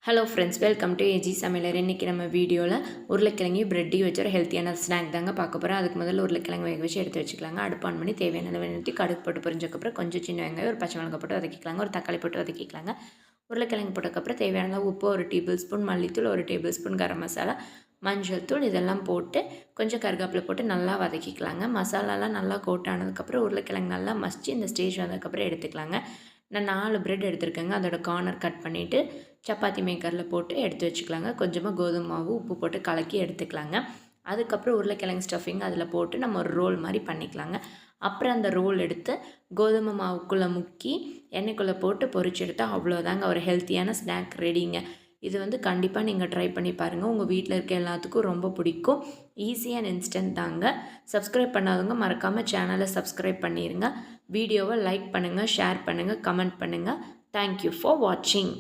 Hello friends, welcome to AG Samayalar. இன்றைக்கி நம்ம வீடியோவில் உருளைக்கிழங்கு பிரெட்டி வச்சு ஒரு ஹெல்த்தியான ஸ்நாக் தாங்க பார்க்க போகிறோம். அதுக்கு முதல்ல உருளைக்கிழங்கு வேக வச்சு எடுத்து வச்சுக்கலாங்க. அடுப்பு ஆன் பண்ணி தேவையான அளவு ஊற்றி கடுகு போட்டு பொரிஞ்சக்கப்புறம் கொஞ்சம் சின்ன வெங்காயம், ஒரு பச்சை மிளகாய் போட்டு வதக்கிக்கலாங்க. ஒரு தக்காளி போட்டு வதக்கிக்கலாங்க. உருளைக்கிழங்கு போட்டதுக்கப்புறம் தேவையான அளவு உப்பு, ஒரு டேபிள் ஸ்பூன் மல்லித்தூள், ஒரு டேபிள் ஸ்பூன் கரம் மசாலா, மஞ்சள் தூள் இதெல்லாம் போட்டு கொஞ்சம் கருவேப்பிலை போட்டு நல்லா வதக்கிக்கலாங்க. மசாலாலாம் நல்லா கோட் ஆனதுக்கப்புறம் உருளைக்கிழங்கு நல்லா மசிச்சு இந்த ஸ்டேஜ் வந்ததுக்கப்புறம் எடுத்துக்கலாங்க. நான் 4 பிரெட் எடுத்துருக்கேங்க. அதோட கார்னர் கட் பண்ணிவிட்டு சப்பாத்தி மேக்கரில் போட்டு எடுத்து வச்சுக்கலாங்க. கொஞ்சமாக கோதுமை மாவு உப்பு போட்டு கலக்கி எடுத்துக்கலாங்க. அதுக்கப்புறம் உருளைக்கிழங்கு ஸ்டஃபிங் அதில் போட்டு நம்ம ஒரு ரோல் மாதிரி பண்ணிக்கலாங்க. அப்புறம் அந்த ரோல் எடுத்து கோதுமை மாவுக்குள்ளே முக்கி எண்ணெய்க்குள்ளே போட்டு பொரிச்சு எடுத்தால் அவ்வளோதாங்க, ஒரு ஹெல்த்தியான ஸ்நாக் ரெடிங்க. இது வந்து கண்டிப்பாக நீங்கள் ட்ரை பண்ணி பாருங்கள். உங்கள் வீட்டில் இருக்க எல்லாத்துக்கும் ரொம்ப பிடிக்கும். ஈஸி அண்ட் இன்ஸ்டன்ட் தாங்க. சப்ஸ்கிரைப் பண்ணாதவங்க மறக்காமல் சேனலை சப்ஸ்கிரைப் பண்ணிடுங்க. வீடியோவை லைக் பண்ணுங்கள், ஷேர் பண்ணுங்கள், கமெண்ட் பண்ணுங்கள். தேங்க்யூ ஃபார் வாட்சிங்.